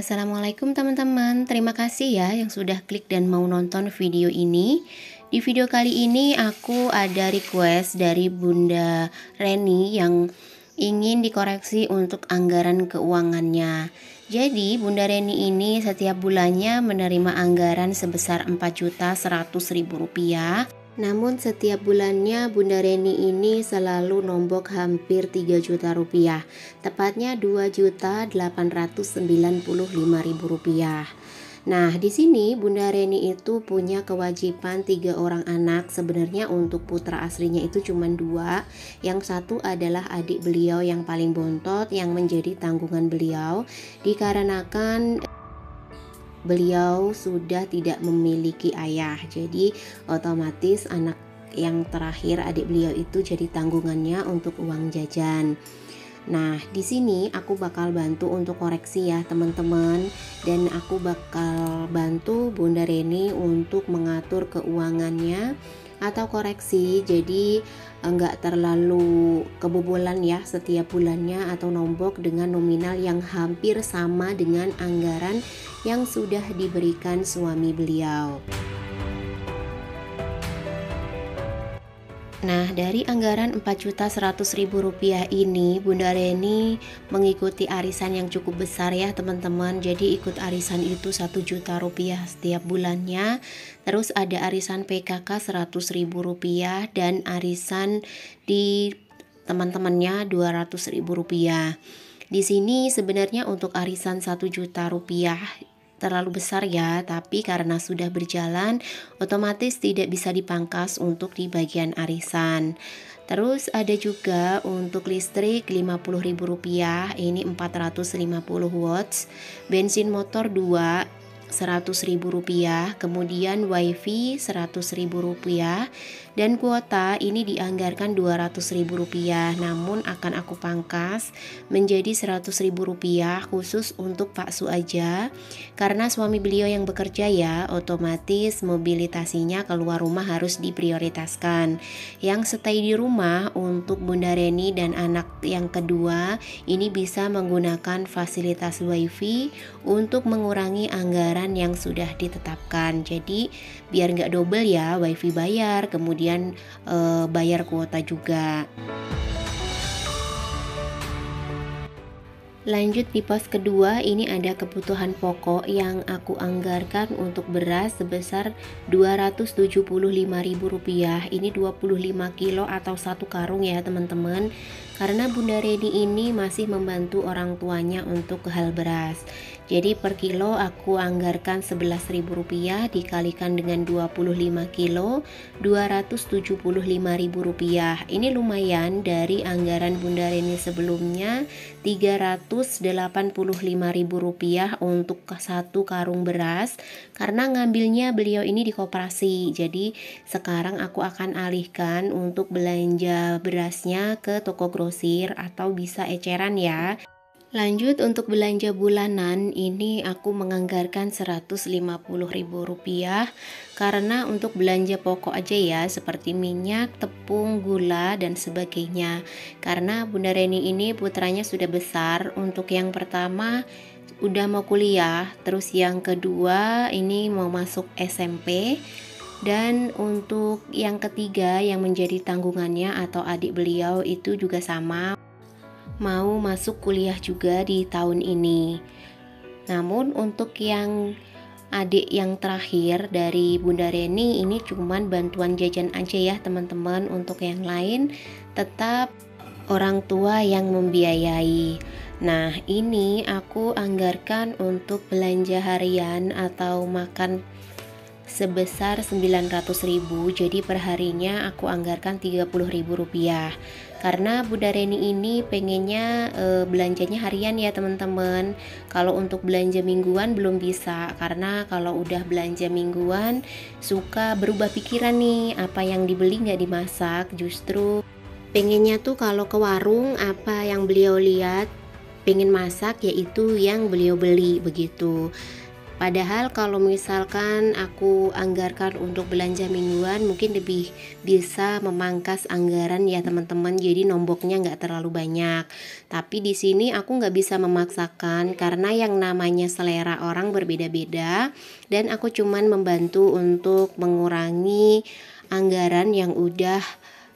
Assalamualaikum teman-teman, terima kasih ya yang sudah klik dan mau nonton video ini. Di video kali ini aku ada request dari Bunda Reni yang ingin dikoreksi untuk anggaran keuangannya. Jadi Bunda Reni ini setiap bulannya menerima anggaran sebesar Rp4.100.000. Namun setiap bulannya Bunda Reni ini selalu nombok hampir 3 juta rupiah, tepatnya Rp2.895.000. Nah, di sini Bunda Reni itu punya kewajiban 3 orang anak. Sebenarnya untuk putra aslinya itu cuma 2. Yang satu adalah adik beliau yang paling bontot yang menjadi tanggungan beliau dikarenakan beliau sudah tidak memiliki ayah, jadi otomatis anak yang terakhir adik beliau itu jadi tanggungannya untuk uang jajan. Nah, di sini aku bakal bantu untuk koreksi ya teman-teman, dan aku bakal bantu Bunda Reni untuk mengatur keuangannya atau koreksi, jadi enggak terlalu kebobolan ya setiap bulannya atau nombok dengan nominal yang hampir sama dengan anggaran yang sudah diberikan suami beliau. Nah, dari anggaran Rp4.100.000 ini, Bunda Reni mengikuti arisan yang cukup besar ya teman-teman. Jadi ikut arisan itu 1 juta rupiah setiap bulannya. Terus ada arisan PKK Rp100.000 dan arisan di teman-temannya Rp200.000. Di sini sebenarnya untuk arisan 1 juta rupiah terlalu besar ya, tapi karena sudah berjalan otomatis tidak bisa dipangkas untuk di bagian arisan. Terus ada juga untuk listrik Rp50.000, ini 450 watts, bensin motor 2 Rp100.000, kemudian wifi Rp100.000, dan kuota ini dianggarkan Rp200.000, namun akan aku pangkas menjadi Rp100.000 khusus untuk Pak Su aja, karena suami beliau yang bekerja ya, otomatis mobilitasinya keluar rumah harus diprioritaskan. Yang stay di rumah untuk Bunda Reni dan anak yang kedua ini bisa menggunakan fasilitas wifi untuk mengurangi anggaran yang sudah ditetapkan. Jadi biar nggak double ya, wifi bayar, kemudian bayar kuota juga. Lanjut di pos kedua, ini ada kebutuhan pokok yang aku anggarkan untuk beras sebesar Rp275.000. Ini 25 kilo atau 1 karung ya teman-teman. Karena Bunda Reni ini masih membantu orang tuanya untuk hal beras. Jadi per kilo aku anggarkan Rp11.000 dikalikan dengan 25 kilo Rp275.000. Ini lumayan dari anggaran Bunda Reni sebelumnya Rp385.000 untuk 1 karung beras, karena ngambilnya beliau ini di koperasi. Jadi sekarang aku akan alihkan untuk belanja berasnya ke toko grosir atau bisa eceran ya. Lanjut untuk belanja bulanan, ini aku menganggarkan Rp150.000 karena untuk belanja pokok aja ya, seperti minyak, tepung, gula, dan sebagainya. Karena Bunda Reni ini putranya sudah besar, untuk yang pertama udah mau kuliah, terus yang kedua ini mau masuk SMP, dan untuk yang ketiga yang menjadi tanggungannya atau adik beliau itu juga sama, mau masuk kuliah juga di tahun ini. Namun untuk yang adik yang terakhir dari Bunda Reni ini cuman bantuan jajan aja ya teman-teman. Untuk yang lain tetap orang tua yang membiayai. Nah, ini aku anggarkan untuk belanja harian atau makan sebesar Rp900.000. Jadi perharinya aku anggarkan Rp30.000, karena Bunda Reni ini pengennya belanjanya harian ya teman-teman. Kalau untuk belanja mingguan belum bisa, karena kalau udah belanja mingguan suka berubah pikiran nih, apa yang dibeli nggak dimasak. Justru pengennya tuh kalau ke warung apa yang beliau lihat pengen masak yaitu yang beliau beli begitu. Padahal kalau misalkan aku anggarkan untuk belanja mingguan mungkin lebih bisa memangkas anggaran ya teman-teman, jadi nomboknya nggak terlalu banyak. Tapi di sini aku nggak bisa memaksakan karena yang namanya selera orang berbeda-beda, dan aku cuman membantu untuk mengurangi anggaran yang udah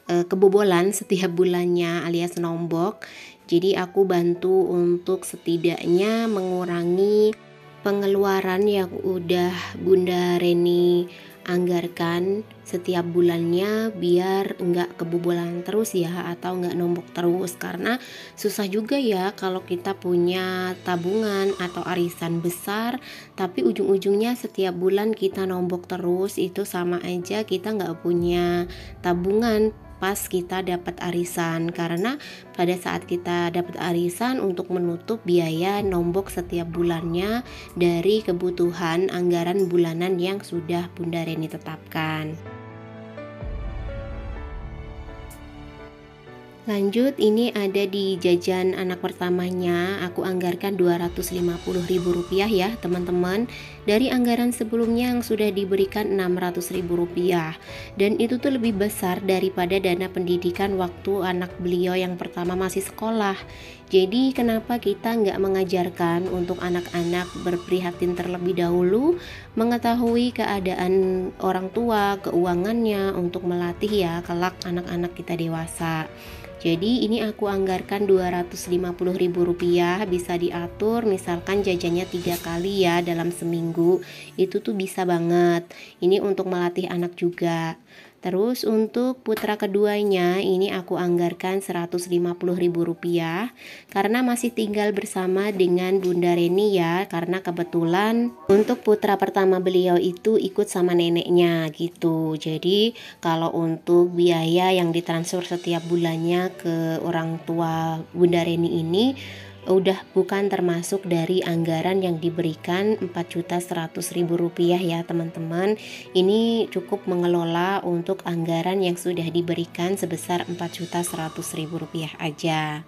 kebobolan setiap bulannya alias nombok. Jadi aku bantu untuk setidaknya mengurangi pengeluaran yang udah Bunda Reni anggarkan setiap bulannya biar nggak kebobolan terus ya, atau nggak nombok terus, karena susah juga ya kalau kita punya tabungan atau arisan besar tapi ujung-ujungnya setiap bulan kita nombok terus. Itu sama aja kita nggak punya tabungan pas kita dapat arisan, karena pada saat kita dapat arisan untuk menutup biaya nombok setiap bulannya dari kebutuhan anggaran bulanan yang sudah Bunda Reni tetapkan. Lanjut, ini ada di jajan anak pertamanya, aku anggarkan Rp250.000 ya teman-teman, dari anggaran sebelumnya yang sudah diberikan Rp600.000, dan itu tuh lebih besar daripada dana pendidikan waktu anak beliau yang pertama masih sekolah. Jadi kenapa kita nggak mengajarkan untuk anak-anak berprihatin terlebih dahulu, mengetahui keadaan orang tua, keuangannya, untuk melatih ya kelak anak-anak kita dewasa. Jadi ini aku anggarkan Rp250.000, bisa diatur misalkan jajannya 3 kali ya dalam seminggu, itu tuh bisa banget. Ini untuk melatih anak juga. Terus untuk putra keduanya ini aku anggarkan Rp150.000 karena masih tinggal bersama dengan Bunda Reni ya, karena kebetulan untuk putra pertama beliau itu ikut sama neneknya gitu. Jadi kalau untuk biaya yang ditransfer setiap bulannya ke orang tua Bunda Reni ini udah bukan termasuk dari anggaran yang diberikan Rp4.100.000 ya teman-teman. Ini cukup mengelola untuk anggaran yang sudah diberikan sebesar Rp4.100.000 aja.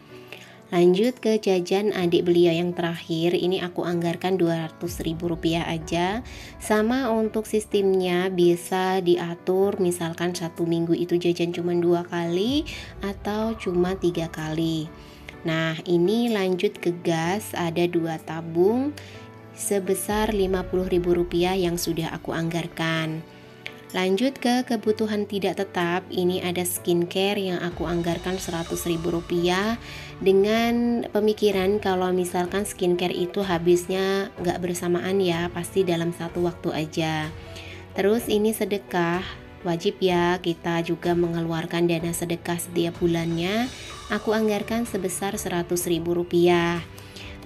Lanjut ke jajan adik beliau yang terakhir, ini aku anggarkan Rp200.000 aja. Sama untuk sistemnya bisa diatur, misalkan satu minggu itu jajan cuma 2 kali atau cuma 3 kali. Nah ini lanjut ke gas, ada 2 tabung sebesar Rp50.000 yang sudah aku anggarkan. Lanjut ke kebutuhan tidak tetap, ini ada skincare yang aku anggarkan Rp100.000 dengan pemikiran kalau misalkan skincare itu habisnya nggak bersamaan ya, pasti dalam satu waktu aja. Terus ini sedekah, wajib ya kita juga mengeluarkan dana sedekah setiap bulannya. Aku anggarkan sebesar Rp100.000.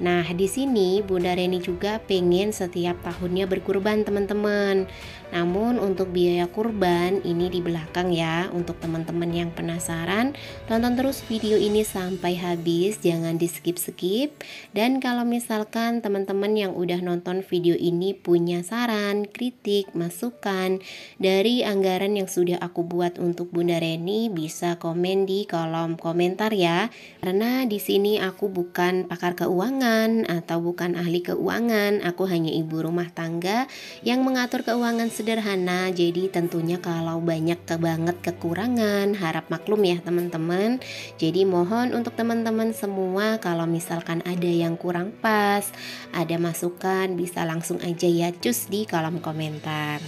Nah, di sini Bunda Reni juga pengen setiap tahunnya berkurban teman-teman. Namun untuk biaya kurban ini di belakang ya. Untuk teman-teman yang penasaran, tonton terus video ini sampai habis, jangan di skip-skip. Dan kalau misalkan teman-teman yang udah nonton video ini punya saran, kritik, masukan dari anggaran yang sudah aku buat untuk Bunda Reni, bisa komen di kolom komentar ya. Karena di sini aku bukan pakar keuangan atau bukan ahli keuangan, aku hanya ibu rumah tangga yang mengatur keuangan sederhana. Jadi tentunya kalau banyak banget kekurangan, harap maklum ya teman-teman. Jadi mohon untuk teman-teman semua, kalau misalkan ada yang kurang pas, ada masukan, bisa langsung aja ya cus di kolom komentar.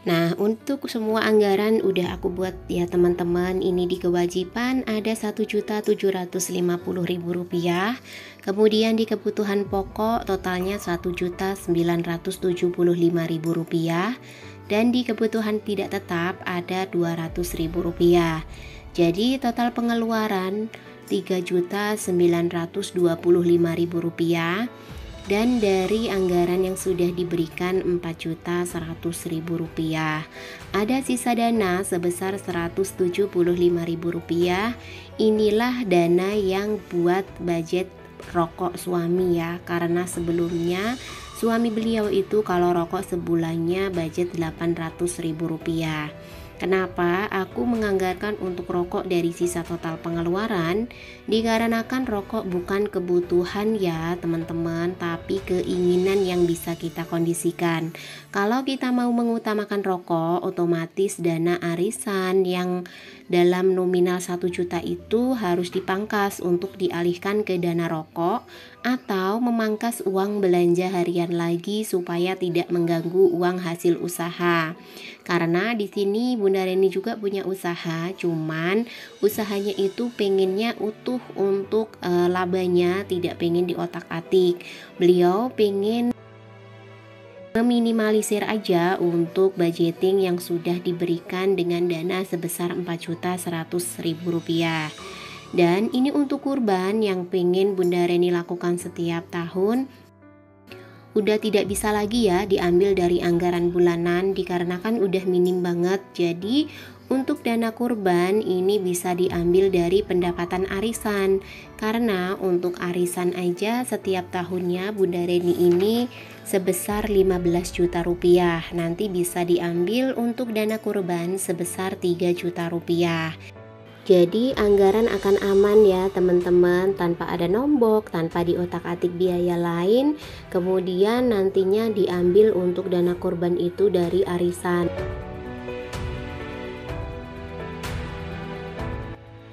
Nah, untuk semua anggaran udah aku buat ya teman-teman. Ini di kewajiban ada Rp1.750.000. Kemudian di kebutuhan pokok totalnya Rp1.975.000. Dan di kebutuhan tidak tetap ada Rp200.000. Jadi total pengeluaran Rp3.925.000. Dan dari anggaran yang sudah diberikan Rp4.100.000, ada sisa dana sebesar Rp175.000. Inilah dana yang buat budget rokok suami ya, karena sebelumnya suami beliau itu kalau rokok sebulannya budget Rp800.000. Kenapa aku menganggarkan untuk rokok dari sisa total pengeluaran? Dikarenakan rokok bukan kebutuhan ya teman-teman, tapi keinginan yang bisa kita kondisikan. Kalau kita mau mengutamakan rokok, otomatis dana arisan yang dalam nominal 1 juta itu harus dipangkas untuk dialihkan ke dana rokok, atau memangkas uang belanja harian lagi supaya tidak mengganggu uang hasil usaha. Karena di sini Bunda Reni juga punya usaha, cuman usahanya itu pengennya utuh untuk labanya, tidak pengen diotak-atik. Beliau pengen meminimalisir aja untuk budgeting yang sudah diberikan dengan dana sebesar Rp4.100.000. Dan ini untuk kurban yang pengen Bunda Reni lakukan setiap tahun. Udah tidak bisa lagi ya diambil dari anggaran bulanan dikarenakan udah minim banget. Jadi untuk dana kurban ini bisa diambil dari pendapatan arisan. Karena untuk arisan aja setiap tahunnya Bunda Reni ini sebesar 15 juta rupiah. Nanti bisa diambil untuk dana kurban sebesar 3 juta rupiah. Jadi anggaran akan aman ya teman-teman, tanpa ada nombok, tanpa diotak-atik biaya lain. Kemudian nantinya diambil untuk dana kurban itu dari arisan.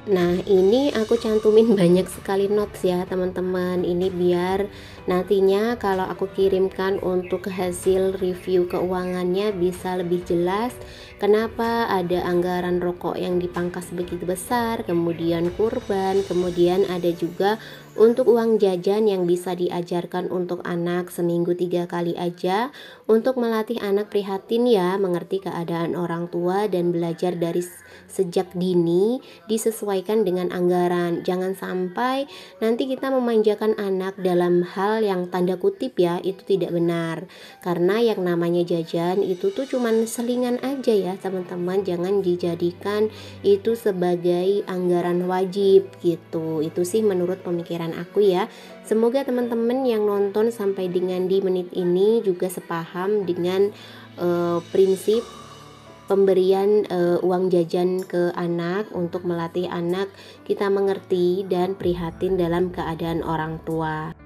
Nah ini aku cantumin banyak sekali notes ya teman-teman. Ini biar nantinya kalau aku kirimkan untuk hasil review keuangannya bisa lebih jelas kenapa ada anggaran rokok yang dipangkas begitu besar, kemudian kurban, kemudian ada juga untuk uang jajan yang bisa diajarkan untuk anak seminggu 3 kali aja, untuk melatih anak prihatin ya, mengerti keadaan orang tua dan belajar dari sejak dini, disesuaikan dengan anggaran. Jangan sampai nanti kita memanjakan anak dalam hal yang tanda kutip ya, itu tidak benar. Karena yang namanya jajan itu tuh cuman selingan aja ya teman-teman, jangan dijadikan itu sebagai anggaran wajib gitu. Itu sih menurut pemikiran aku ya. Semoga teman-teman yang nonton sampai dengan di menit ini juga sepaham dengan prinsip pemberian uang jajan ke anak untuk melatih anak kita mengerti dan prihatin dalam keadaan orang tua.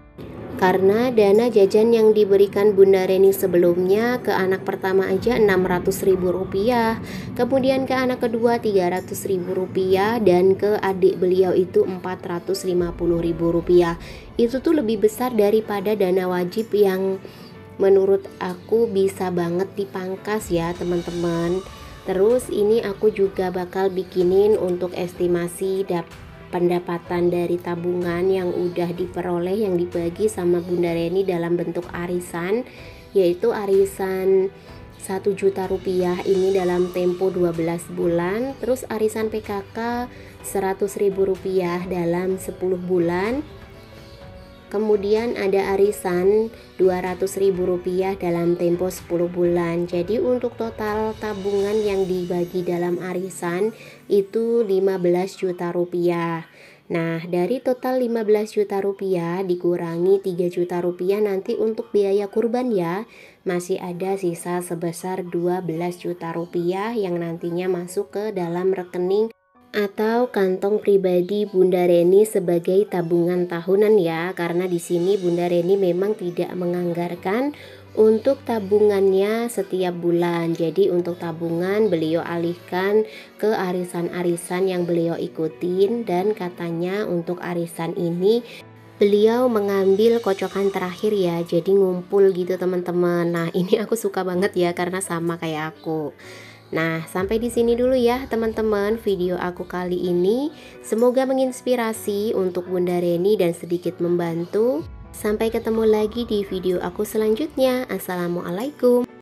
Karena dana jajan yang diberikan Bunda Reni sebelumnya ke anak pertama aja Rp600.000, kemudian ke anak kedua Rp300.000, dan ke adik beliau itu Rp450.000. Itu tuh lebih besar daripada dana wajib yang menurut aku bisa banget dipangkas ya teman-teman. Terus ini aku juga bakal bikinin untuk estimasi pendapatan dari tabungan yang udah diperoleh, yang dibagi sama Bunda Reni dalam bentuk arisan, yaitu arisan 1 juta rupiah ini dalam tempo 12 bulan, terus arisan PKK Rp100.000 dalam 10 bulan, kemudian ada arisan Rp200.000 dalam tempo 10 bulan. Jadi untuk total tabungan yang dibagi dalam arisan itu 15 juta rupiah. Nah dari total 15 juta rupiah dikurangi 3 juta rupiah nanti untuk biaya kurban ya, masih ada sisa sebesar 12 juta rupiah yang nantinya masuk ke dalam rekening atau kantong pribadi Bunda Reni sebagai tabungan tahunan ya. Karena di sini Bunda Reni memang tidak menganggarkan untuk tabungannya setiap bulan. Jadi untuk tabungan beliau alihkan ke arisan-arisan yang beliau ikutin, dan katanya untuk arisan ini beliau mengambil kocokan terakhir ya, jadi ngumpul gitu teman-teman. Nah ini aku suka banget ya karena sama kayak aku. Nah, sampai di sini dulu ya teman-teman video aku kali ini. Semoga menginspirasi untuk Bunda Reni dan sedikit membantu. Sampai ketemu lagi di video aku selanjutnya. Assalamualaikum.